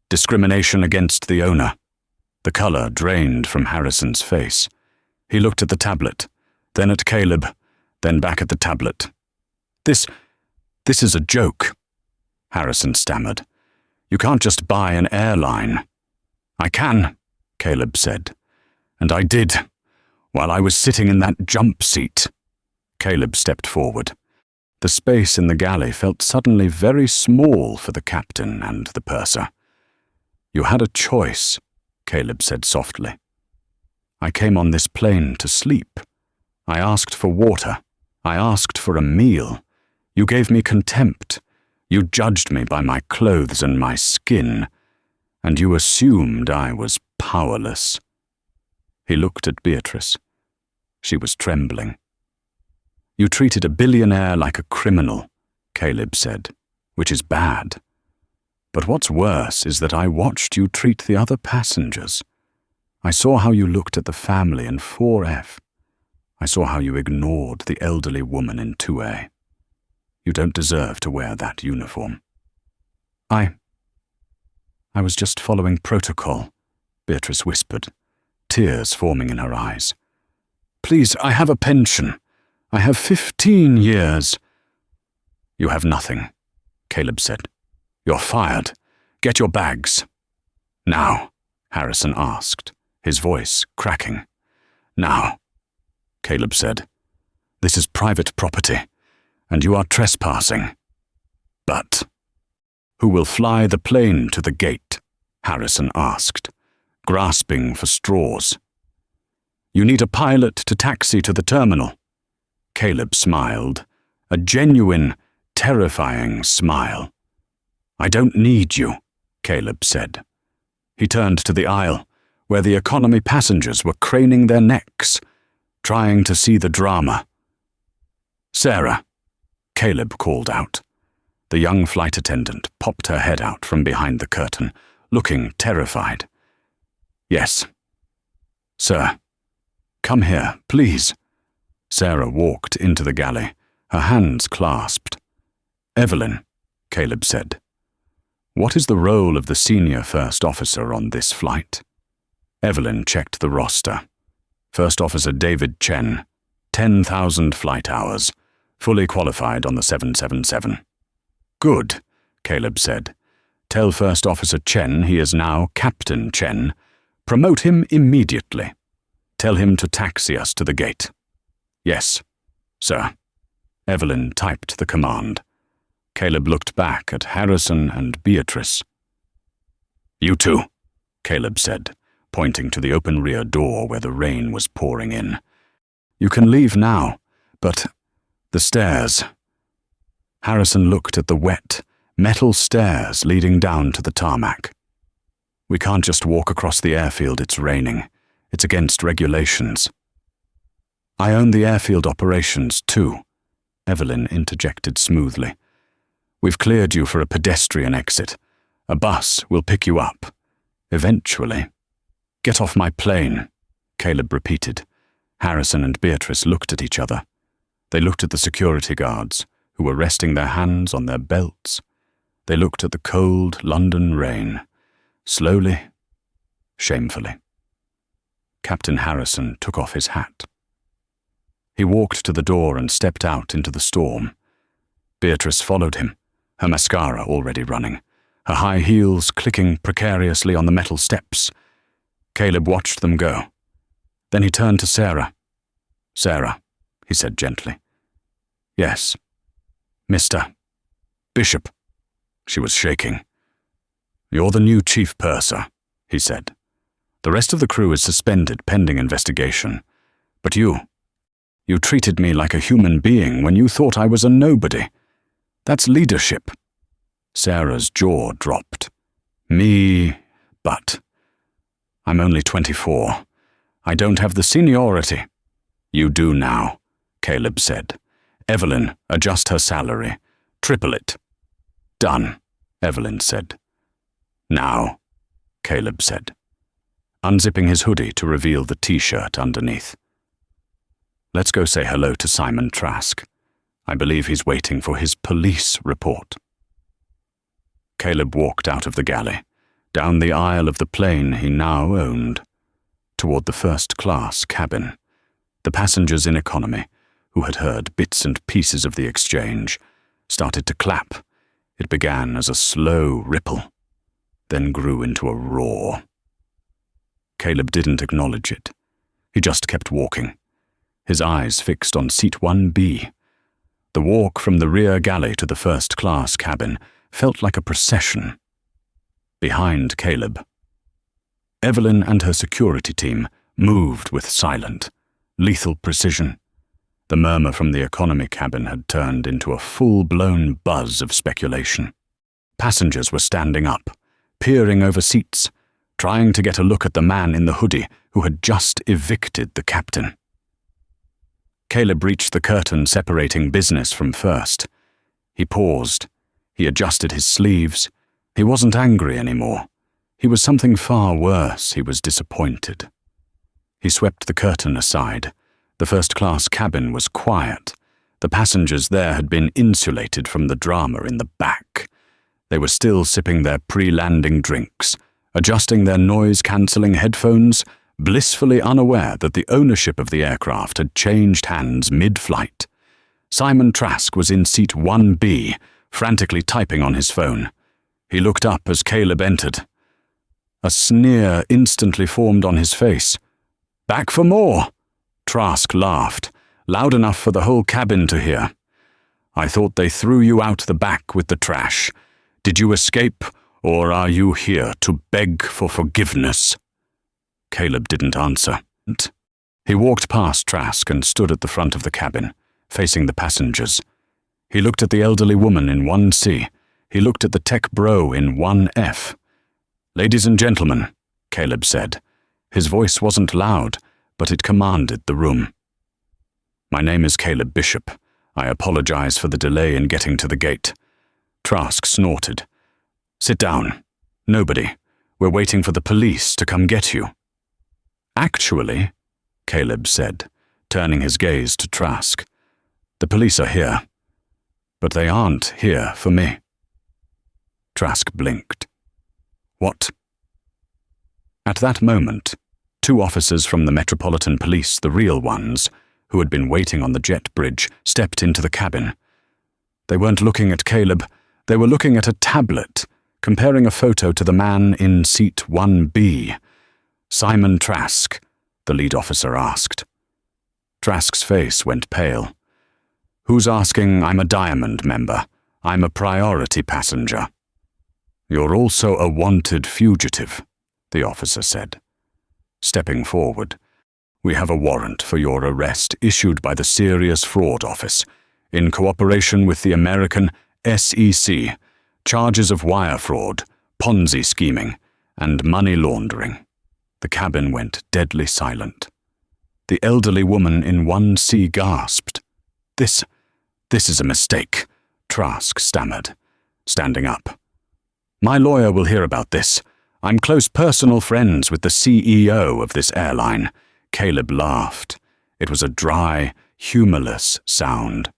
Discrimination against the owner." The color drained from Harrison's face. He looked at the tablet, then at Caleb, then back at the tablet. This is a joke," Harrison stammered. "You can't just buy an airline." "I can," Caleb said. "And I did, while I was sitting in that jump seat." Caleb stepped forward. The space in the galley felt suddenly very small for the captain and the purser. "You had a choice," Caleb said softly. "I came on this plane to sleep. I asked for water. I asked for a meal. You gave me contempt. You judged me by my clothes and my skin. And you assumed I was powerless." He looked at Beatrice. She was trembling. "You treated a billionaire like a criminal," Caleb said. which is bad. But what's worse is that I watched you treat the other passengers. I saw how you looked at the family in 4F. I saw how you ignored the elderly woman in 2A. You don't deserve to wear that uniform." I was just following protocol," Beatrice whispered, tears forming in her eyes. "Please, I have a pension. I have 15 years. "You have nothing," Caleb said. "You're fired. Get your bags." "Now," Harrison asked, his voice cracking. "Now," Caleb said. "This is private property, and you are trespassing." "But who will fly the plane to the gate?" Harrison asked, grasping for straws. "You need a pilot to taxi to the terminal." Caleb smiled, a genuine, terrifying smile. "I don't need you," Caleb said. He turned to the aisle, where the economy passengers were craning their necks, trying to see the drama. "Sarah," Caleb called out. The young flight attendant popped her head out from behind the curtain, looking terrified. "Yes." "Sir, come here, please." Sarah walked into the galley, her hands clasped. "Evelyn," Caleb said, "what is the role of the senior first officer on this flight?" Evelyn checked the roster. First Officer David Chen, 10,000 flight hours, fully qualified on the 777. "Good," Caleb said. "Tell First Officer Chen he is now Captain Chen. Promote him immediately. Tell him to taxi us to the gate." "Yes, sir." Evelyn typed the command. Caleb looked back at Harrison and Beatrice. "You two," Caleb said, pointing to the open rear door where the rain was pouring in. "You can leave now, but the stairs." Harrison looked at the wet, metal stairs leading down to the tarmac. "We can't just walk across the airfield, it's raining. It's against regulations." "I own the airfield operations too," Evelyn interjected smoothly. "We've cleared you for a pedestrian exit. A bus will pick you up. Eventually." "Get off my plane," Caleb repeated. Harrison and Beatrice looked at each other. They looked at the security guards, who were resting their hands on their belts. They looked at the cold London rain, slowly, shamefully. Captain Harrison took off his hat. He walked to the door and stepped out into the storm. Beatrice followed him, her mascara already running, her high heels clicking precariously on the metal steps. Caleb watched them go. Then he turned to Sarah. "Sarah," he said gently. "Yes." "Mr. Bishop." She was shaking. "You're the new chief purser," he said. "The rest of the crew is suspended pending investigation. But you treated me like a human being when you thought I was a nobody. That's leadership." Sarah's jaw dropped. But I'm only 24. I don't have the seniority." "You do now," Caleb said. "Evelyn, adjust her salary. Triple it." "Done," Evelyn said. "Now," Caleb said, unzipping his hoodie to reveal the t-shirt underneath. "Let's go say hello to Simon Trask. I believe he's waiting for his police report." Caleb walked out of the galley, down the aisle of the plane he now owned, toward the first-class cabin. The passengers in economy, who had heard bits and pieces of the exchange, started to clap. It began as a slow ripple, then grew into a roar. Caleb didn't acknowledge it. He just kept walking, his eyes fixed on seat 1B. The walk from the rear galley to the first-class cabin felt like a procession. Behind Caleb, Evelyn and her security team moved with silent, lethal precision. The murmur from the economy cabin had turned into a full-blown buzz of speculation. Passengers were standing up, peering over seats, trying to get a look at the man in the hoodie who had just evicted the captain. Caleb reached the curtain separating business from first. He paused, He adjusted his sleeves. He wasn't angry anymore. He was something far worse. He was disappointed. He swept the curtain aside. The first-class cabin was quiet. The passengers there had been insulated from the drama in the back. They were still sipping their pre-landing drinks, adjusting their noise-cancelling headphones, blissfully unaware that the ownership of the aircraft had changed hands mid-flight. Simon Trask was in seat 1B, frantically typing on his phone. He looked up as Caleb entered. A sneer instantly formed on his face. "Back for more!" Trask laughed, loud enough for the whole cabin to hear. "I thought they threw you out the back with the trash. Did you escape, or are you here to beg for forgiveness?" Caleb didn't answer. He walked past Trask and stood at the front of the cabin, facing the passengers. He looked at the elderly woman in 1C. He looked at the tech bro in 1F. "Ladies and gentlemen," Caleb said. His voice wasn't loud, but it commanded the room. "My name is Caleb Bishop. I apologize for the delay in getting to the gate." Trask snorted. "Sit down. Nobody. We're waiting for the police to come get you." "Actually," Caleb said, turning his gaze to Trask, "the police are here. But they aren't here for me." Trask blinked. "What?" At that moment, 2 officers from the Metropolitan Police, the real ones, who had been waiting on the jet bridge, stepped into the cabin. They weren't looking at Caleb. They were looking at a tablet, comparing a photo to the man in seat 1B. "Simon Trask?" the lead officer asked. Trask's face went pale. "Who's asking? I'm a Diamond member. I'm a priority passenger." "You're also a wanted fugitive," the officer said. Stepping forward, "We have a warrant for your arrest issued by the Serious Fraud Office, in cooperation with the American SEC, charges of wire fraud, Ponzi scheming, and money laundering." The cabin went deadly silent. The elderly woman in 1C gasped. This is a mistake," Trask stammered, standing up. "My lawyer will hear about this. I'm close personal friends with the CEO of this airline." Caleb laughed. It was a dry, humorless sound.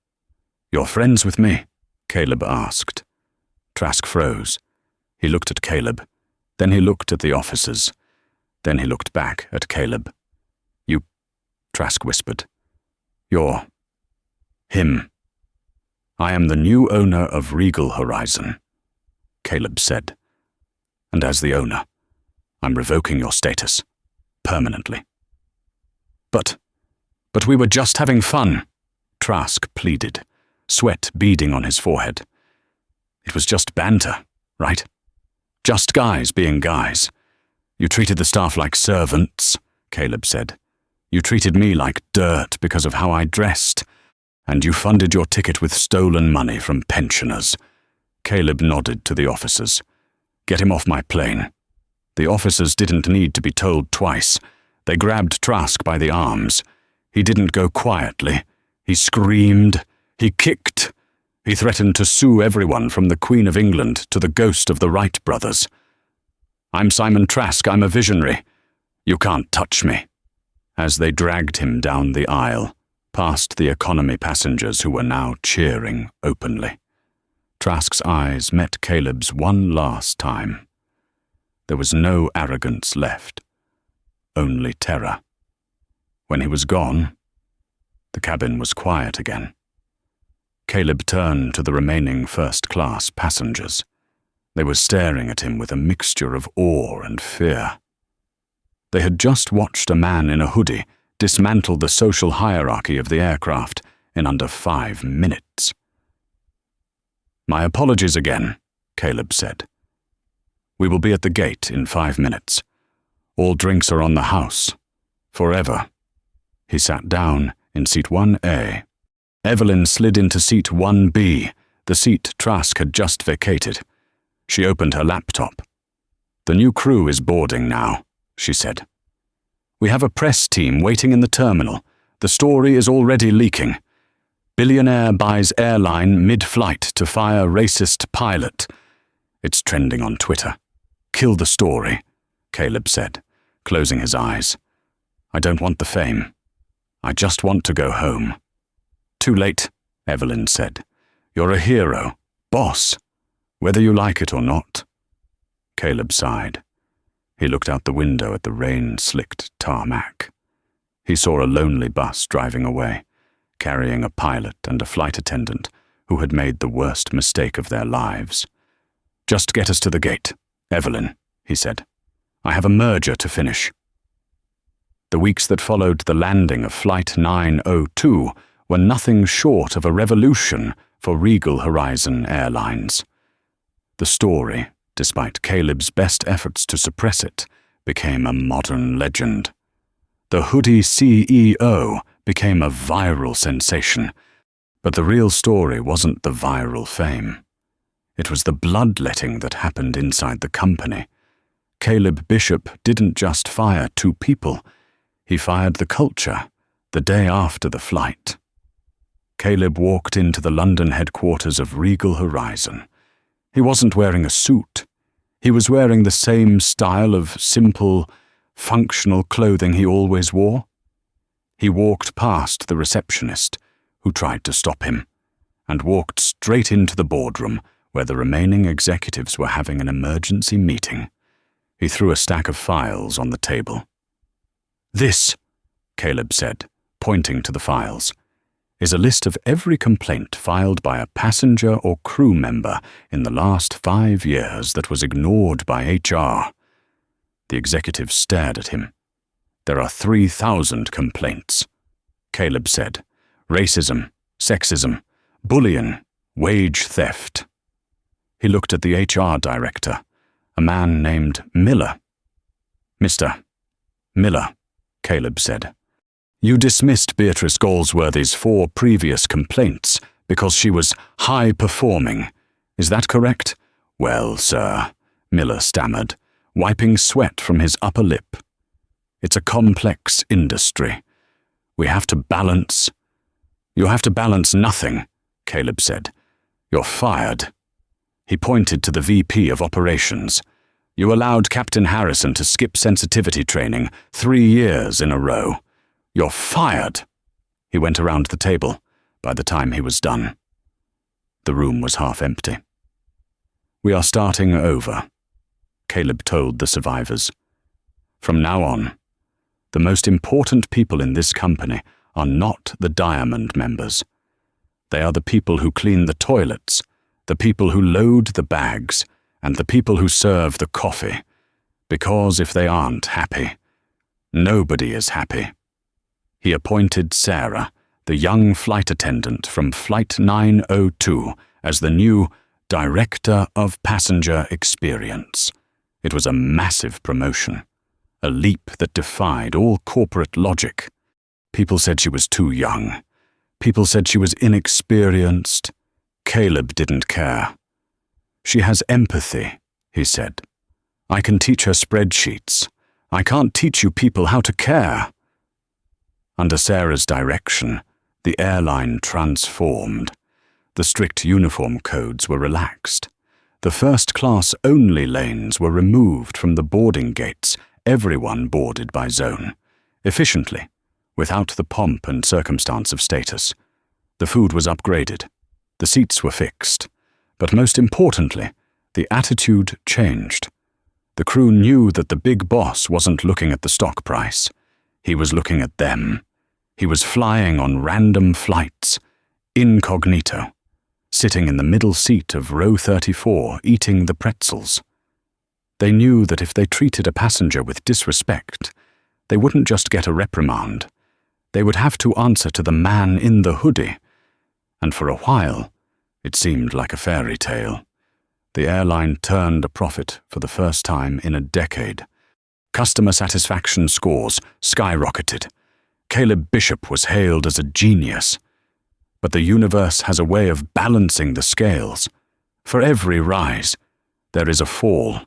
"You're friends with me?" Caleb asked. Trask froze. He looked at Caleb. Then he looked at the officers. Then he looked back at Caleb. "You," Trask whispered. "You're him." "I am the new owner of Regal Horizon," Caleb said. "And as the owner, I'm revoking your status, permanently." But we were just having fun," Trask pleaded, sweat beading on his forehead. "It was just banter, right? Just guys being guys. You treated the staff like servants," Caleb said. "You treated me like dirt because of how I dressed. And you funded your ticket with stolen money from pensioners." Caleb nodded to the officers. "Get him off my plane." The officers didn't need to be told twice. They grabbed Trask by the arms. He didn't go quietly. He screamed. He kicked. He threatened to sue everyone from the Queen of England to the ghost of the Wright brothers. "I'm Simon Trask. I'm a visionary. You can't touch me." As they dragged him down the aisle, past the economy passengers who were now cheering openly, Trask's eyes met Caleb's one last time. There was no arrogance left, only terror. When he was gone, the cabin was quiet again. Caleb turned to the remaining first-class passengers. They were staring at him with a mixture of awe and fear. They had just watched a man in a hoodie dismantle the social hierarchy of the aircraft in under 5 minutes. "My apologies again," Caleb said. "We will be at the gate in 5 minutes. All drinks are on the house. Forever." He sat down in seat 1A. Evelyn slid into seat 1B, the seat Trask had just vacated. She opened her laptop. "The new crew is boarding now," she said. "We have a press team waiting in the terminal. The story is already leaking." Billionaire buys airline mid-flight to fire racist pilot. It's trending on Twitter. Kill the story, Caleb said, closing his eyes. I don't want the fame. I just want to go home. Too late, Evelyn said. You're a hero, boss, whether you like it or not. Caleb sighed. He looked out the window at the rain-slicked tarmac. He saw a lonely bus driving away, carrying a pilot and a flight attendant who had made the worst mistake of their lives. Just get us to the gate, Evelyn, he said. I have a merger to finish. The weeks that followed the landing of Flight 902 were nothing short of a revolution for Regal Horizon Airlines. The story, despite Caleb's best efforts to suppress it, became a modern legend. The hoodie CEO became a viral sensation, but the real story wasn't the viral fame. It was the bloodletting that happened inside the company. Caleb Bishop didn't just fire 2 people, he fired the culture the day after the flight. Caleb walked into the London headquarters of Regal Horizon. He wasn't wearing a suit. He was wearing the same style of simple, functional clothing he always wore. He walked past the receptionist, who tried to stop him, and walked straight into the boardroom where the remaining executives were having an emergency meeting. He threw a stack of files on the table. This, Caleb said, pointing to the files, is a list of every complaint filed by a passenger or crew member in the last 5 years that was ignored by HR. The executive stared at him. There are 3,000 complaints, Caleb said. Racism, sexism, bullying, wage theft. He looked at the HR director, a man named Miller. Mr. Miller, Caleb said. You dismissed Beatrice Galsworthy's 4 previous complaints because she was high-performing. Is that correct? Well, sir, Miller stammered, wiping sweat from his upper lip. It's a complex industry. We have to balance. You have to balance nothing, Caleb said. You're fired. He pointed to the VP of Operations. You allowed Captain Harrison to skip sensitivity training 3 years in a row. You're fired. He went around the table by the time he was done. The room was half empty. We are starting over, Caleb told the survivors. From now on, the most important people in this company are not the Diamond members. They are the people who clean the toilets, the people who load the bags, and the people who serve the coffee. Because if they aren't happy, nobody is happy. He appointed Sarah, the young flight attendant from Flight 902, as the new Director of Passenger Experience. It was a massive promotion, a leap that defied all corporate logic. People said she was too young. People said she was inexperienced. Caleb didn't care. She has empathy, he said. I can teach her spreadsheets. I can't teach you people how to care. Under Sarah's direction, the airline transformed. The strict uniform codes were relaxed. The first-class only lanes were removed from the boarding gates. Everyone boarded by zone, efficiently, without the pomp and circumstance of status. The food was upgraded. The seats were fixed. But most importantly, the attitude changed. The crew knew that the big boss wasn't looking at the stock price. He was looking at them. He was flying on random flights, incognito, sitting in the middle seat of row 34 eating the pretzels. They knew that if they treated a passenger with disrespect, they wouldn't just get a reprimand. They would have to answer to the man in the hoodie. And for a while, it seemed like a fairy tale. The airline turned a profit for the first time in a decade. Customer satisfaction scores skyrocketed. Caleb Bishop was hailed as a genius. But the universe has a way of balancing the scales. For every rise, there is a fall.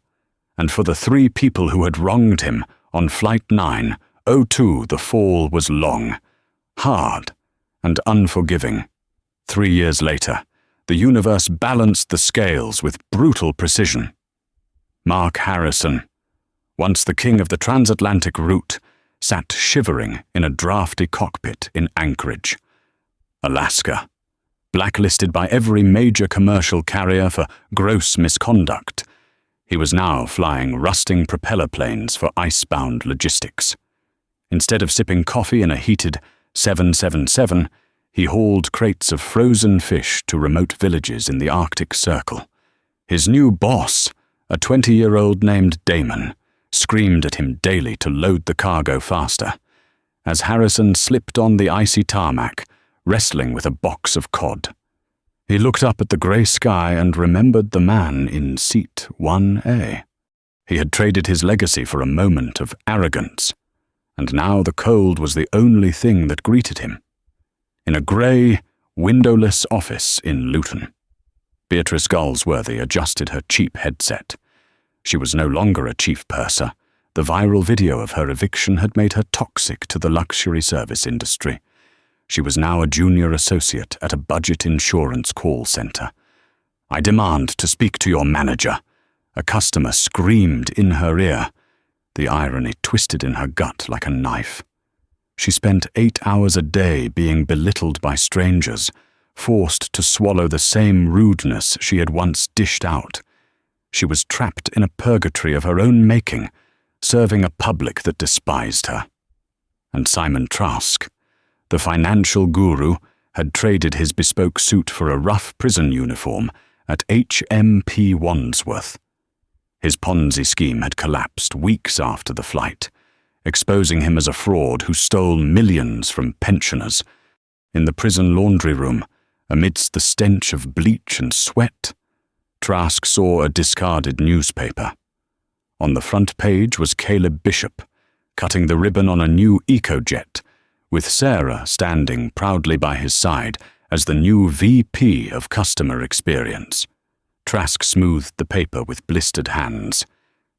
And for the 3 people who had wronged him on Flight 902, the fall was long, hard, and unforgiving. 3 years later, the universe balanced the scales with brutal precision. Mark Harrison, once the king of the transatlantic route, sat shivering in a drafty cockpit in Anchorage, Alaska, blacklisted by every major commercial carrier for gross misconduct. He was now flying rusting propeller planes for icebound logistics. Instead of sipping coffee in a heated 777, he hauled crates of frozen fish to remote villages in the Arctic Circle. His new boss, a 20-year-old named Damon, screamed at him daily to load the cargo faster, as Harrison slipped on the icy tarmac, wrestling with a box of cod. He looked up at the grey sky and remembered the man in seat 1A. He had traded his legacy for a moment of arrogance, and now the cold was the only thing that greeted him. In a grey, windowless office in Luton, Beatrice Galsworthy adjusted her cheap headset. She was no longer a chief purser. The viral video of her eviction had made her toxic to the luxury service industry. She was now a junior associate at a budget insurance call center. "I demand to speak to your manager," a customer screamed in her ear. The irony twisted in her gut like a knife. She spent 8 hours a day being belittled by strangers, forced to swallow the same rudeness she had once dished out. She was trapped in a purgatory of her own making, serving a public that despised her. And Simon Trask, the financial guru, had traded his bespoke suit for a rough prison uniform at HMP Wandsworth. His Ponzi scheme had collapsed weeks after the flight, exposing him as a fraud who stole millions from pensioners. In the prison laundry room, amidst the stench of bleach and sweat, Trask saw a discarded newspaper. On the front page was Caleb Bishop, cutting the ribbon on a new EcoJet, with Sarah standing proudly by his side as the new VP of Customer Experience. Trask smoothed the paper with blistered hands.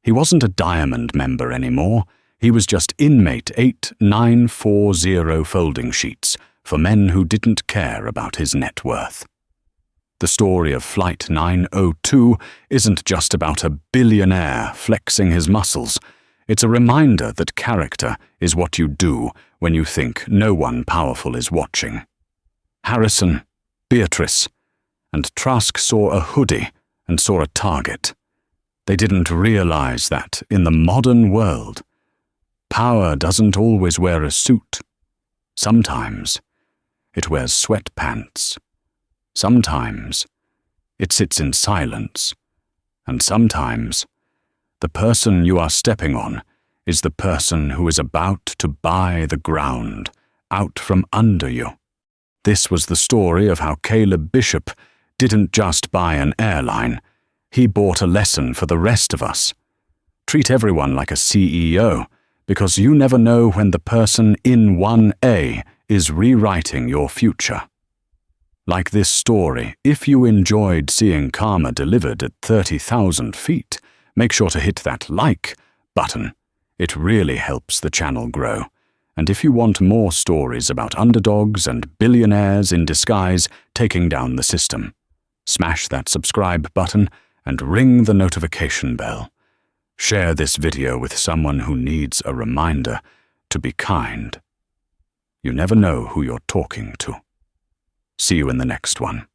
He wasn't a Diamond member anymore. He was just inmate 8940 folding sheets for men who didn't care about his net worth. The story of Flight 902 isn't just about a billionaire flexing his muscles. It's a reminder that character is what you do when you think no one powerful is watching. Harrison, Beatrice, and Trask saw a hoodie and saw a target. They didn't realize that, in the modern world, power doesn't always wear a suit. Sometimes it wears sweatpants. Sometimes it sits in silence. And sometimes the person you are stepping on is the person who is about to buy the ground out from under you. This was the story of how Caleb Bishop didn't just buy an airline. He bought a lesson for the rest of us. Treat everyone like a CEO, because you never know when the person in 1A is rewriting your future. Like this story, if you enjoyed seeing karma delivered at 30,000 feet, make sure to hit that like button. It really helps the channel grow. And if you want more stories about underdogs and billionaires in disguise taking down the system, smash that subscribe button and ring the notification bell. Share this video with someone who needs a reminder to be kind. You never know who you're talking to. See you in the next one.